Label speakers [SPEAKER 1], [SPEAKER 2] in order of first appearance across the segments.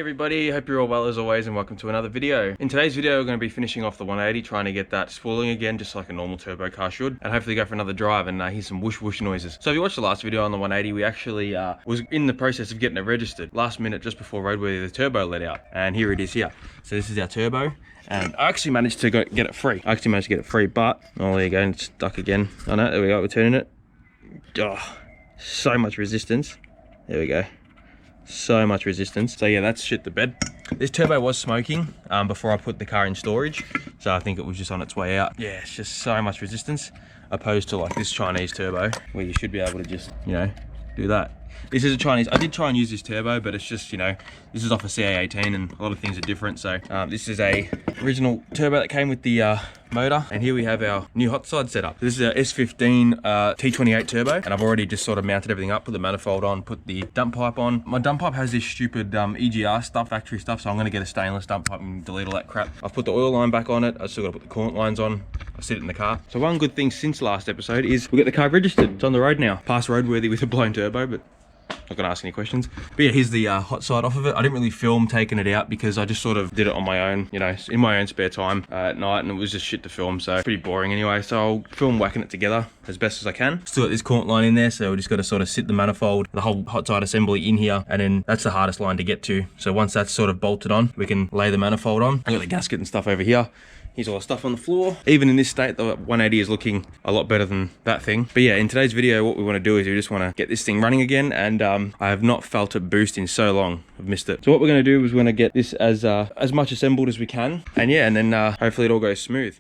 [SPEAKER 1] everybody, hope you're all well as always and welcome to another video. In today's video we're going to be finishing off the 180, trying to get that spooling again just like a normal turbo car should, and hopefully go for another drive and hear some whoosh whoosh noises. So if you watched the last video on the 180, we actually was in the process of getting it registered. Last minute, just before roadworthy, the turbo let out, and here it is here. So this is our turbo, and I actually managed to get it free. But, oh there you go, it's stuck again. Oh no, there we go, we're turning it. Oh, so much resistance. There we go. So much resistance. So yeah, that's shit the bed. This turbo was smoking before I put the car in storage, so I think it was just on its way out. Yeah, it's just so much resistance, opposed to like this Chinese turbo where you should be able to just, you know, do that. This is a Chinese. I did try and use this turbo, but it's just, you know, this is off a CA18 and a lot of things are different. So this is a original turbo that came with the motor, and here we have our new hot side setup. This is a s15 T28 turbo, and I've already just sort of mounted everything up, put the manifold on, put the dump pipe on. My dump pipe has this stupid EGR stuff, factory stuff, so I'm going to get a stainless dump pipe and delete all that crap. I've put the oil line back on it. I've still got to put the coolant lines on. I sit it in the car. So one good thing since last episode is we got the car registered. It's on the road now. Past roadworthy with a blown turbo, but not gonna ask any questions. But yeah, here's the hot side off of it. I didn't really film taking it out because I just sort of did it on my own, you know, in my own spare time at night, and it was just shit to film, so pretty boring anyway. So I'll film whacking it together as best as I can. Still got this coolant line in there, so we just got to sort of sit the manifold, the whole hot side assembly in here, and then that's the hardest line to get to. So once that's sort of bolted on, we can lay the manifold on. I got the gasket and stuff over here. Here's all the stuff on the floor. Even in this state, the 180 is looking a lot better than that thing. But yeah, in today's video, what we want to do is we just want to get this thing running again, and I have not felt it boost in so long. I've missed it. So what we're going to do is we're going to get this as much assembled as we can, and yeah, and then hopefully it all goes smooth.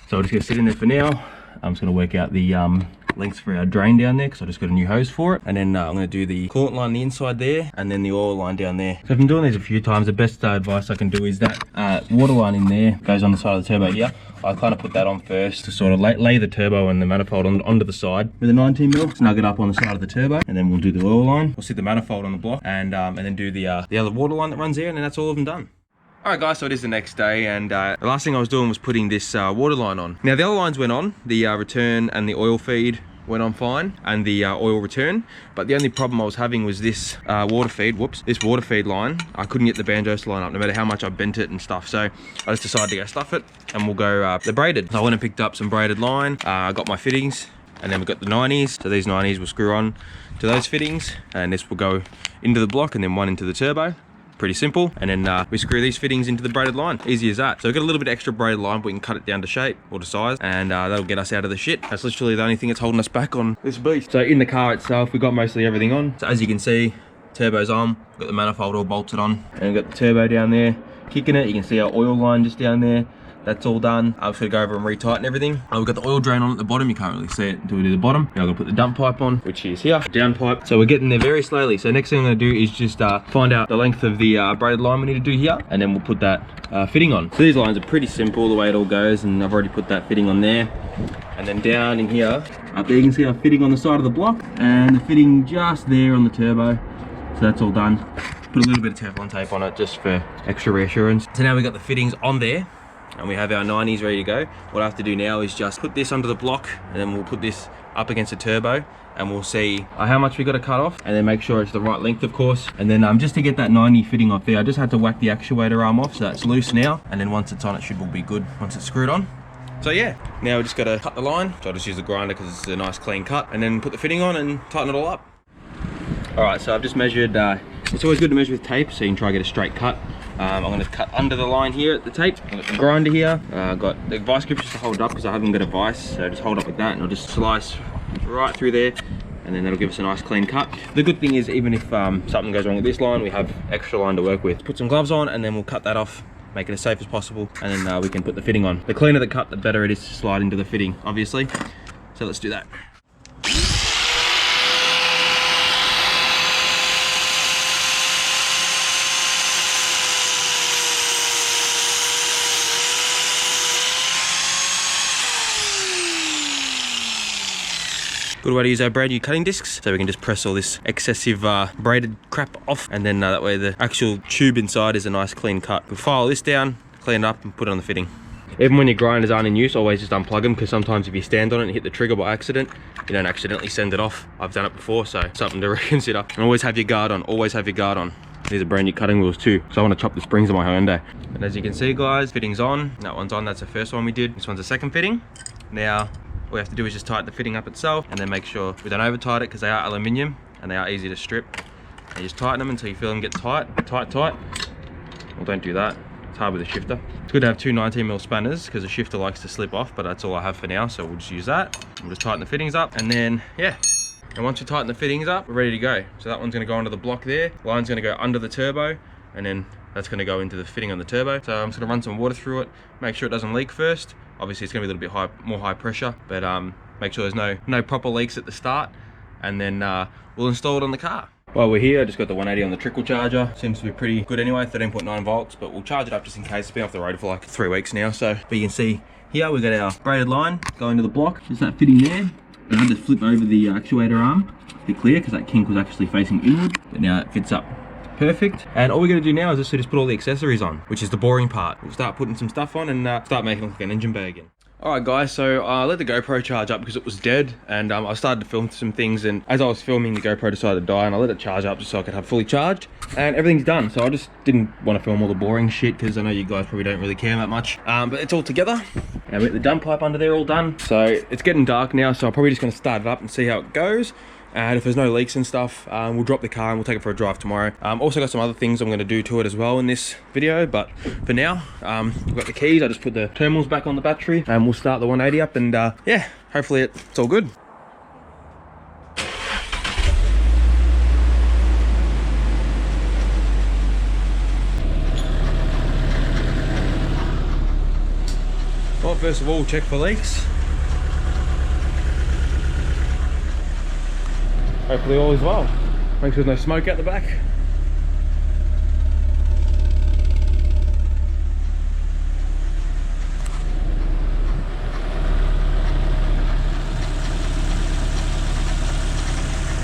[SPEAKER 1] So we're just going to sit in there for now. I'm just going to work out the lengths for our drain down there, because I just got a new hose for it, and then I'm going to do the coolant line on the inside there, and then the oil line down there. So I've been doing these a few times. The best advice I can do is that water line in there goes on the side of the turbo here. I kind of put that on first to sort of lay the turbo and the manifold onto the side with a 19mm, snug it up on the side of the turbo, and then we'll do the oil line. We'll sit the manifold on the block, and then do the other water line that runs there, and then that's all of them done. Alright guys, so it is the next day, and the last thing I was doing was putting this water line on. Now the other lines went on, the return and the oil feed went on fine, and the oil return, but the only problem I was having was this water feed, this water feed line. I couldn't get the banjos to line up no matter how much I bent it and stuff, so I just decided to go stuff it, and we'll go the braided. So I went and picked up some braided line, I got my fittings, and then we've got the 90s, so these 90s will screw on to those fittings, and this will go into the block and then one into the turbo. Pretty simple, and then we screw these fittings into the braided line. Easy as that. So we've got a little bit extra braided line, but we can cut it down to shape or to size, and that'll get us out of the shit. That's literally the only thing that's holding us back on this beast. So in the car itself, we've got mostly everything on. So as you can see, turbo's on, got the manifold all bolted on, and we've got the turbo down there kicking it. You can see our oil line just down there. That's all done. I'm just gonna go over and retighten everything. We've got the oil drain on at the bottom. You can't really see it until we do the bottom. Now I'm gonna put the dump pipe on, which is here, down pipe. So we're getting there very slowly. So next thing I'm gonna do is just find out the length of the braided line we need to do here, and then we'll put that fitting on. So these lines are pretty simple the way it all goes, and I've already put that fitting on there. And then down in here, up there you can see our fitting on the side of the block, and the fitting just there on the turbo. So that's all done. Put a little bit of Teflon tape on it just for extra reassurance. So now we've got the fittings on there, and we have our 90s ready to go. What I have to do now is just put this under the block, and then we'll put this up against the turbo, and we'll see how much we got to cut off, and then make sure it's the right length, of course. And then just to get that 90 fitting off there, I just had to whack the actuator arm off, so that's loose now, and then once it's on, it should all be good once it's screwed on. So yeah, now we just got to cut the line. So I'll just use the grinder because it's a nice clean cut, and then put the fitting on and tighten it all up. All right, so I've just measured, it's always good to measure with tape so you can try to get a straight cut. I'm going to cut under the line here at the tape. I've got the grinder here. I've got the vice grip just to hold up because I haven't got a vice. So just hold up like that, and I'll just slice right through there, and then that'll give us a nice clean cut. The good thing is, even if something goes wrong with this line, we have extra line to work with. Put some gloves on, and then we'll cut that off, make it as safe as possible, and then we can put the fitting on. The cleaner the cut, the better it is to slide into the fitting, obviously. So let's do that. Good way to use our brand new cutting discs, so we can just press all this excessive braided crap off, and then that way the actual tube inside is a nice clean cut. We'll file this down, clean it up, and put it on the fitting. Even when your grinders aren't in use, always just unplug them, because sometimes if you stand on it and hit the trigger by accident, you don't accidentally send it off. I've done it before, so something to reconsider. And always have your guard on, always have your guard on. These are brand new cutting wheels too, so I want to chop the springs of my Hyundai. And as you can see guys, fitting's on. That one's on, that's the first one we did. This one's the second fitting. Now, all we have to do is just tighten the fitting up itself, and then make sure we don't over tight it, because they are aluminium and they are easy to strip. And you just tighten them until you feel them get tight. Well, don't do that. It's hard with a shifter. It's good to have two 19mm spanners, because the shifter likes to slip off, but that's all I have for now, so we'll just use that. We'll just tighten the fittings up, and then, yeah. And once we tighten the fittings up, we're ready to go. So that one's gonna go onto the block there. Line's gonna go under the turbo, and then that's gonna go into the fitting on the turbo. So I'm just gonna run some water through it, make sure it doesn't leak first. Obviously it's gonna be a little bit more high pressure, but make sure there's no proper leaks at the start, and then we'll install it on the car. While we're here, I just got the 180 on the trickle charger. Seems to be pretty good anyway, 13.9 volts, but we'll charge it up just in case. It's been off the road for like 3 weeks now. So, but you can see here, we've got our braided line going to the block. Just that fitting there. I had to flip over the actuator arm to be clear, because that kink was actually facing inward, but now it fits up perfect. And all we're gonna do now is just put all the accessories on, which is the boring part. We'll start putting some stuff on and start making it look like an engine bay again. Alright guys, so I let the GoPro charge up because it was dead, and I started to film some things, and as I was filming the GoPro decided to die, and I let it charge up just so I could have fully charged, and everything's done. So I just didn't want to film all the boring shit, because I know you guys probably don't really care that much, but it's all together, and we got the dump pipe under there all done. So it's getting dark now, so I'm probably just going to start it up and see how it goes. And if there's no leaks and stuff, we'll drop the car and we'll take it for a drive tomorrow. Also got some other things I'm going to do to it as well in this video, but for now, we've got the keys. I just put the terminals back on the battery, and we'll start the 180 up, and yeah, hopefully it's all good. Well, first of all, check for leaks. Hopefully all is well. Make sure there's no smoke out the back.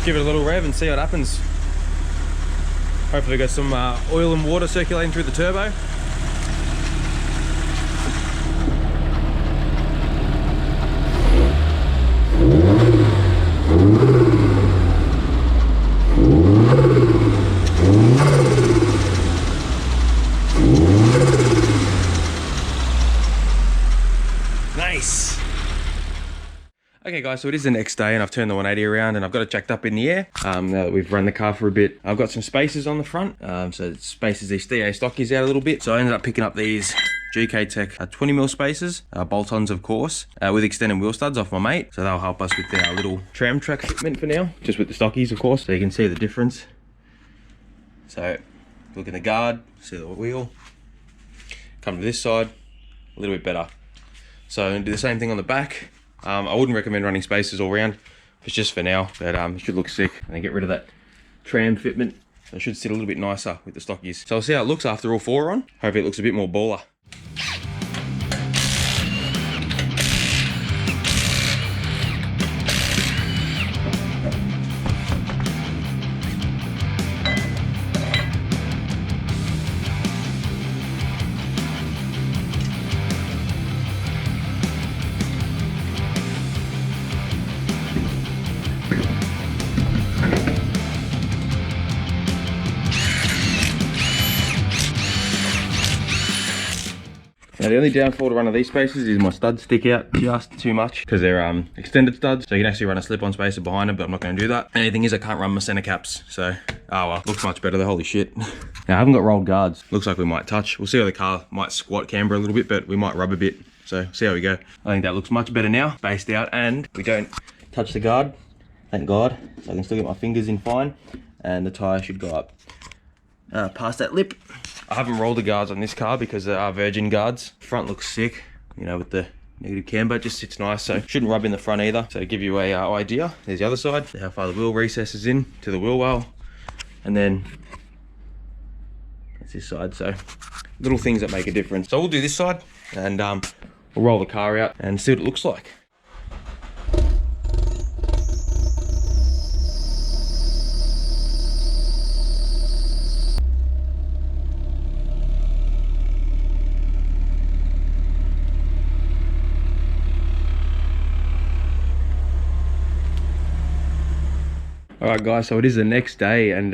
[SPEAKER 1] Give it a little rev and see what happens. Hopefully got some oil and water circulating through the turbo. Nice. Okay guys, so it is the next day and I've turned the 180 around and I've got it jacked up in the air. Now that we've run the car for a bit, I've got some spacers on the front. So it spaces these T28 stockies out a little bit. So I ended up picking up these GK Tech 20mm spacers, bolt-ons of course, with extended wheel studs off my mate. So that'll help us with our little tram track fitment for now, just with the stockies of course, so you can see the difference. So look in the guard, see the wheel. Come to this side, a little bit better. So do the same thing on the back. I wouldn't recommend running spacers all around. It's just for now, but it should look sick. And then get rid of that tram fitment. So it should sit a little bit nicer with the stockies. So I'll see how it looks after all four are on. Hopefully it looks a bit more baller. Now the only downfall to one of these spacers is my studs stick out just too much because they're extended studs, so you can actually run a slip-on spacer behind them, but I'm not going to do that. And the thing is I can't run my center caps, so oh well, looks much better though, holy shit. Now I haven't got rolled guards, looks like we might touch. We'll see how the car might squat camber a little bit, but we might rub a bit, so see how we go. I think that looks much better now, spaced out, and we don't touch the guard, thank God, so I can still get my fingers in fine, and the tyre should go up past that lip. I haven't rolled the guards on this car because they are virgin guards. Front looks sick, you know, with the negative camber, it just sits nice, so shouldn't rub in the front either. So to give you a idea, there's the other side, how far the wheel recesses in to the wheel well, and then that's this side. So little things that make a difference. So we'll do this side and we'll roll the car out and see what it looks like. Alright guys, so it is the next day, and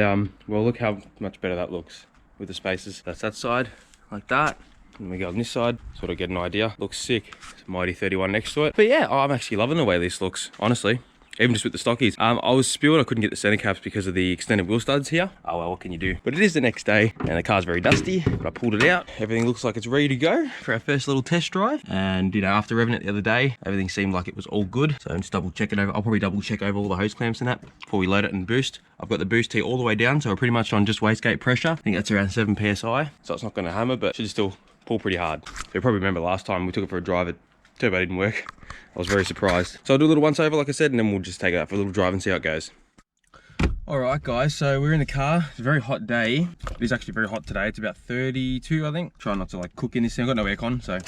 [SPEAKER 1] well, look how much better that looks with the spaces. That's that side, like that. And we go on this side, sort of get an idea. Looks sick. It's a Mighty 31 next to it. But yeah, I'm actually loving the way this looks, honestly. Even just with the stockies. I was spewing I couldn't get the center caps because of the extended wheel studs here. Oh well, what can you do? But it is the next day, and the car's very dusty, but I pulled it out. Everything looks like it's ready to go for our first little test drive. And you know, after revving it the other day, everything seemed like it was all good. So I'm just double checking over. I'll probably double check over all the hose clamps and that before we load it and boost. I've got the boost tee all the way down, so we're pretty much on just wastegate pressure. I think that's around 7 PSI. So it's not gonna hammer, but should still pull pretty hard. So you probably remember last time we took it for a drive, it turbo didn't work. I was very surprised. So I'll do a little once over, like I said, and then we'll just take it out for a little drive and see how it goes. All right, guys, so we're in the car. It's a very hot day. It is actually very hot today. It's about 32, I think. Try not to like cook in this thing. I've got no aircon, so.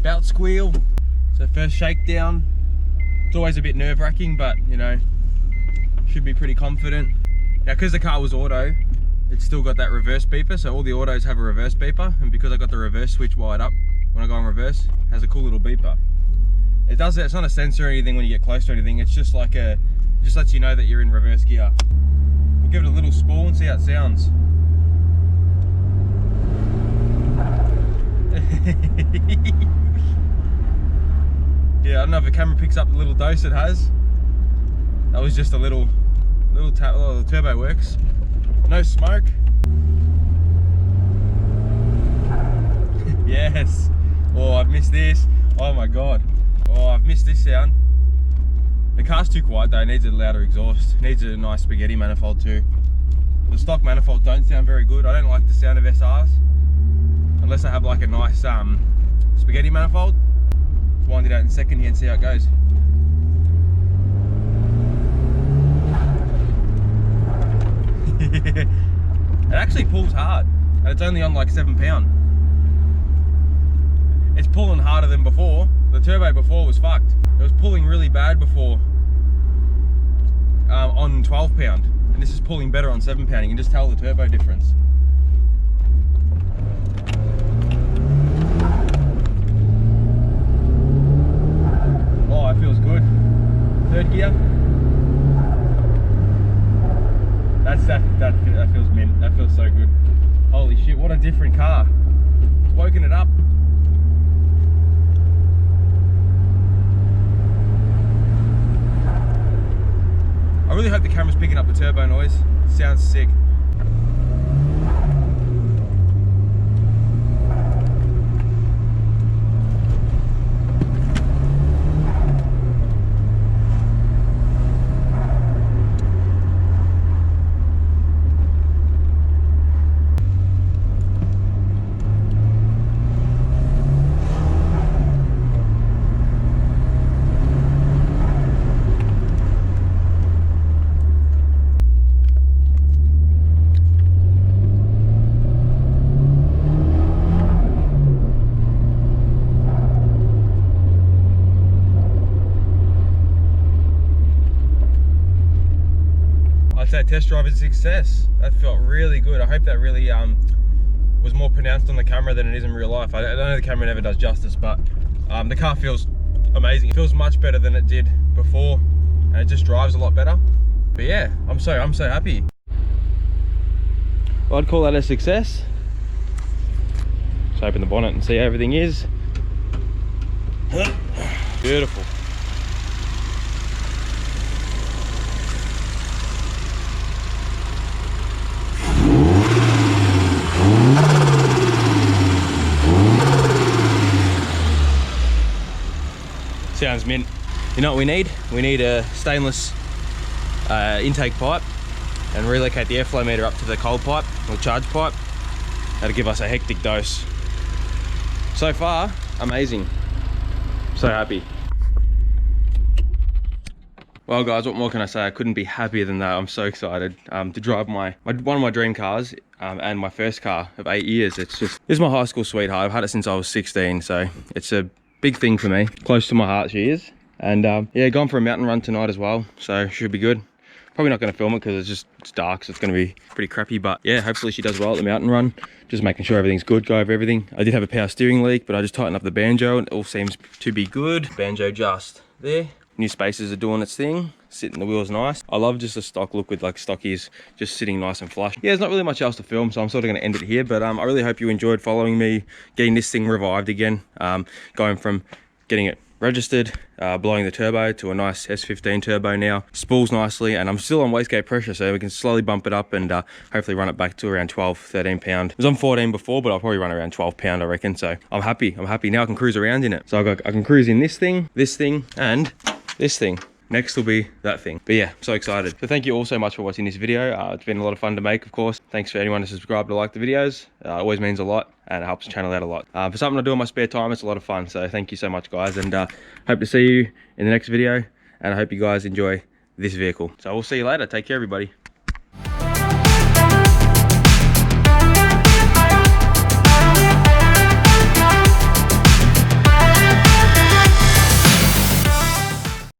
[SPEAKER 1] Belt squeal. So first shakedown. It's always a bit nerve wracking, but you know, should be pretty confident. Now, because the car was auto, it's still got that reverse beeper. So all the autos have a reverse beeper, and because I got the reverse switch wired up, when I go in reverse, it has a cool little beeper. It does it, it's not a sensor or anything when you get close to anything, it's just like a, just lets you know that you're in reverse gear. We'll give it a little spool and see how it sounds. Yeah, I don't know if the camera picks up the little dose it has. That was just a little tap. Oh, the turbo works. No smoke. Yes. Oh, I've missed this. Oh my god. Oh, I've missed this sound. The car's too quiet though. It needs a louder exhaust. It needs a nice spaghetti manifold too. The stock manifolds don't sound very good. I don't like the sound of SRs unless I have like a nice spaghetti manifold. Let's wind it out in a second here and see how it goes. It actually pulls hard, and it's only on like 7 pound. It's pulling harder than before. The turbo before was fucked. It was pulling really bad before on 12 pound, and this is pulling better on 7 pound. You can just tell the turbo difference. Oh, it feels good. Third gear. That feels mint. That feels so good. Holy shit, what a different car. It's woken it up. I really hope the camera's picking up the turbo noise. It sounds sick. That test drive is a success. That felt really good. I hope that really was more pronounced on the camera than it is in real life. I know the camera never does justice, but the car feels amazing. It feels much better than it did before, and it just drives a lot better. But yeah, I'm so happy. Well, I'd call that a success. Just open the bonnet and see how everything is. Beautiful. Sounds mint. You know what we need? We need a stainless intake pipe and relocate the airflow meter up to the cold pipe or charge pipe. That'll give us a hectic dose. So far, amazing. So happy. Well guys, what more can I say? I couldn't be happier than that. I'm so excited to drive one of my dream cars and my first car of 8 years. This is my high school sweetheart. I've had it since I was 16, so it's a big thing for me. Close to my heart she is. And yeah, going for a mountain run tonight as well, so should be good. Probably not going to film it because it's dark, so it's going to be pretty crappy, but yeah, hopefully she does well at the mountain run. Just making sure everything's good, go over everything. I did have a power steering leak, but I just tightened up the banjo and it all seems to be good. Banjo just there. New spacers are doing its thing. Sitting the wheel's nice. I love just the stock look with like stockies just sitting nice and flush. Yeah, there's not really much else to film, so I'm sort of going to end it here. But I really hope you enjoyed following me, getting this thing revived again. Going from getting it registered, blowing the turbo to a nice S15 turbo now. Spools nicely, and I'm still on wastegate pressure, so we can slowly bump it up and hopefully run it back to around 12, 13 pound. It was on 14 before, but I'll probably run around 12 pound, I reckon. So I'm happy. Now I can cruise around in it. So I can cruise in this thing, and this thing. Next will be that thing. But yeah, I'm so excited. So thank you all so much for watching this video. It's been a lot of fun to make, of course. Thanks for anyone who subscribed to like the videos. It always means a lot, and it helps the channel out a lot. For something I do in my spare time, it's a lot of fun. So thank you so much, guys, and hope to see you in the next video, and I hope you guys enjoy this vehicle. So we'll see you later. Take care, everybody.